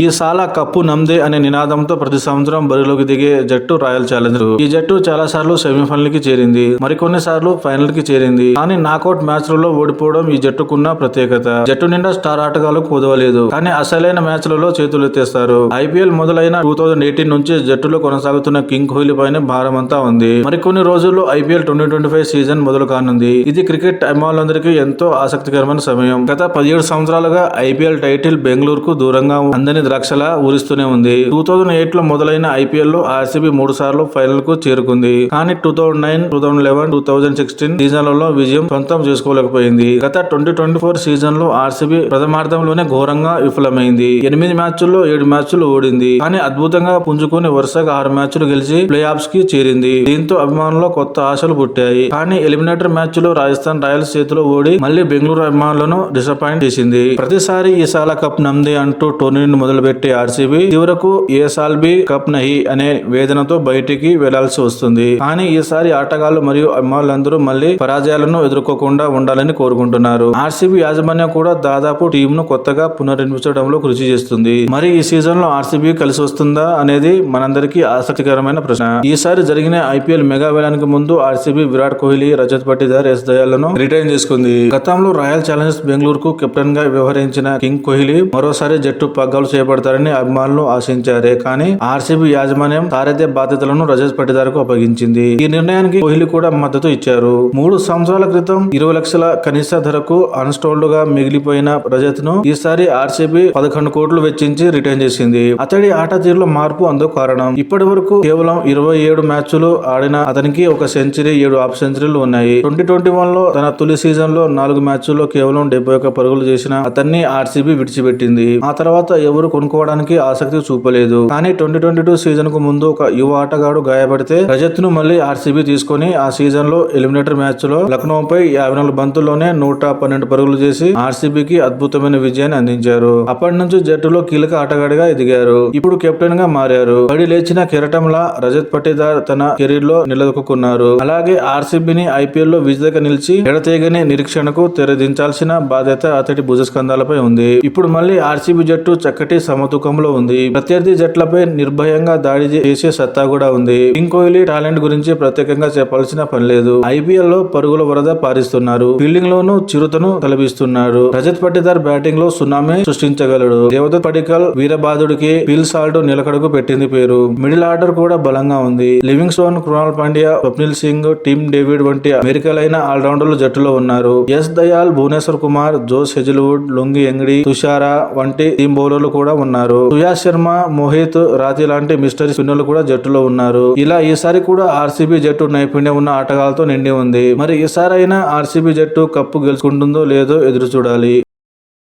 ఈ సాల కప్పు నమ్దే అనే నినాదంతో ప్రతి సంవత్సరం బరిలోకి దిగే జట్టు రాయల్ ఛాలెంజర్స్. ఈ జట్టు చాలా సార్లు సెమీఫైనల్ కి చేరింది, మరికొన్ని సార్లు ఫైనల్ కి చేరింది. కానీ నాకౌట్ మ్యాచ్లలో ఓడిపోవడం ఈ జట్టుకున్న ప్రత్యేకత. జట్టు నిండా స్టార్ ఆటగాళ్లు కుదవలేదు, కానీ అసలైన మ్యాచ్లలో చేతులెత్తేస్తారు. ఐపీఎల్ మొదలైన 2018 నుంచి జట్టులో కొనసాగుతున్న కింగ్ కోహ్లీ పైన భారమంతా ఉంది. మరికొన్ని రోజుల్లో ఐపీఎల్ 2025 సీజన్ మొదలు కానుంది. ఇది క్రికెట్ అభిమానులందరికీ ఎంతో ఆసక్తికరమైన సమయం. గత 17 సంవత్సరాలుగా ఐపీఎల్ టైటిల్ బెంగళూరుకు దూరంగా అందని ద్రాక్షలా ఊరిస్తూనే ఉంది. 2008 లో మొదలైన ఐపీఎల్ లో ఆర్సీబీ 3 సార్లు ఫైనల్ కు చేరుకుంది. కానీ 2009, 2011, 2016 సీజన్లలో విజయం సొంతం చేసుకోలేకపోయింది. గత 2024 సీజన్ లో ఆర్సీబీ ప్రథమార్థంలోనే ఘోరంగా విఫలమైంది. 8 మ్యాచ్ల్లో 7 మ్యాచ్లు ఓడింది. కానీ అద్భుతంగా పుంజుకుని వరుసగా 6 మ్యాచ్లు గెలిచి ప్లే ఆఫ్స్ కి చేరింది. దీంతో అభిమానుల్లో కొత్త ఆశలు పుట్టాయి. కానీ ఎలిమినేటర్ మ్యాచ్ లో రాజస్థాన్ రాయల్స్ చేతిలో ఓడి మళ్లీ బెంగళూరు అభిమానులను డిసప్పాయింట్ చేసింది. ప్రతిసారి ఈ సాల కప్ నమ్దే అంటూ టోర్నీని మొదలుపెట్టే ఆర్సీబీ చివరకు ఏ సాల్ బి కప్ నహి అనే వేదనతో బయటికి వెళ్లాల్సి వస్తుంది. కానీ ఈసారి ఆటగాళ్లు మరియు అభిమానులందరూ మళ్లీ పరాజయాలను ఎదుర్కోకుండా ఉండాలని కోరుకుంటున్నారు. ఆర్సీబీ యాజమాన్యం కూడా దాదాపు టీమ్ ను కొత్తగా పునర్నిర్మించడంలో కృషి చేస్తుంది. మరి ఈ సీజన్ లో ఆర్సీబీ కలిసి వస్తుందా అనేది మనందరికీ ఆసక్తికరమైన ప్రశ్న. ఈసారి జరిగిన ఐపీఎల్ మెగా వేలానికి ముందు ఆర్సీబీ విరాట్ కోహ్లీ, రజత్ పటిదార్, ఎస్ దయాళ్లను రిటైన్ చేసుకుంది. గతంలో రాయల్ ఛాలెంజర్స్ బెంగళూరుకు కెప్టెన్ గా వ్యవహరించిన కింగ్ కోహ్లీ మరోసారి జట్టు పగ్గాలు చేపడతారని అభిమానులు ఆశించారే. కానీ ఆర్సీబీ యాజమాన్యం సారథ్య బాధ్యతలను రజత్ పటిదార్ కు అప్పగించింది. ఈ నిర్ణయానికి కోహ్లీ కూడా మద్దతు ఇచ్చారు. 3 సంవత్సరాల క్రితం 20 లక్షల కనీస ధరకు అన్స్టోల్డ్ గా మిగిలిపోయిన రజత్ ను ఈసారి ఆర్సీబీ 11 కోట్లు వెచ్చించి రిటైన్ చేసింది. అతడి ఆట తీరులో మార్పు అందుకు కారణం. ఇప్పటి వరకు కేవలం 27 మ్యాచ్లు ఆడిన అతనికి ఒక సెంచరీ, 7 హాఫ్ సెంచరీలు ఉన్నాయి. 2021 లో తన తొలి సీజన్ లో 4 మ్యాచ్ల్లో కేవలం 71 పరుగులు చేసిన అతన్ని ఆర్సీబీ విడిచిపెట్టింది. ఆ తర్వాత ఎవరు కొనుక్కోవడానికి ఆసక్తి చూపలేదు. కానీ 2022 సీజన్ కు ముందు ఒక యువ ఆటగాడు గాయపడితే రజత్ ను మళ్లీ ఆర్సీబీ తీసుకుని ఆ సీజన్ లో ఎలిమినేటర్ మ్యాచ్ లో లక్నోపై 54 బంతుల్లోనే 112 పరుగులు చేసి ఆర్సీబీకి అద్భుతమైన విజయాన్ని అందించారు. అప్పటి నుంచి జట్టులో కీలక ఆటగాడిగా ఎదిగారు. ఇప్పుడు కెప్టెన్ గా మారారు. పడి లేచిన కెరటంలా రజత్ పటిదార్ తన కెరీర్ లో నిలదొక్కున్నారు. అలాగే ఆర్సీబీని ఐపీఎల్ లో విజేతగా నిలిచి ఎడతెగని నిరీక్షణకు తెరదించాల్సిన బాధ్యత అతడి భుజస్కంధాలపై ఉంది. ఇప్పుడు మళ్లీ ఆర్సీబీ జట్టు చక్కటి సమతూకంలో ఉంది. ప్రత్యర్థి జట్లపై నిర్భయంగా దాడి చేసే సత్తా కూడా ఉంది. కింగ్ కోహ్లీ టాలెంట్ గురించి ప్రత్యేకంగా చెప్పాల్సిన పని లేదు. ఐపీఎల్ లో పరుగుల వరద పారిస్తున్నారు. ఫీల్డింగ్ లోనూ చిరుతను తలపిస్తున్నారు. రజత్ పటిదార్ బ్యాటింగ్ లో సునామీ సృష్టించగలడు. దేవదత్ పడికల్ వీరబాదుడికి ఫీల్ సాల్ట్ నిలకడకు పెట్టింది పేరు. మిడిల్ ఆర్డర్ కూడా బలంగా ఉంది. Livingstone, Krunal Pandya, Swapnil Singh, Tim David వంటి అమెరికలైన ఆల్రౌండర్లు జట్టులో ఉన్నారు. S Dayal, Bhuvneshwar Kumar, Josh Hazlewood, Lungi Ngidi, Thushara వంటి టీమ్ బౌలర్లు కూడా ఉన్నారు. సుయాష్ శర్మ, మోహిత్, రాతి లాంటి మిస్టరీ స్పిన్నర్లు కూడా జట్టులో ఉన్నారు. ఇలా ఈసారి కూడా ఆర్సీబీ జట్టు నైపుణ్యం ఉన్న ఆటగాళ్లతో నిండి ఉంది. మరి ఈసారి అయినా ఆర్సీబీ జట్టు కప్పు గెలుచుకుంటుందో లేదో ఎదురు చూడాలి.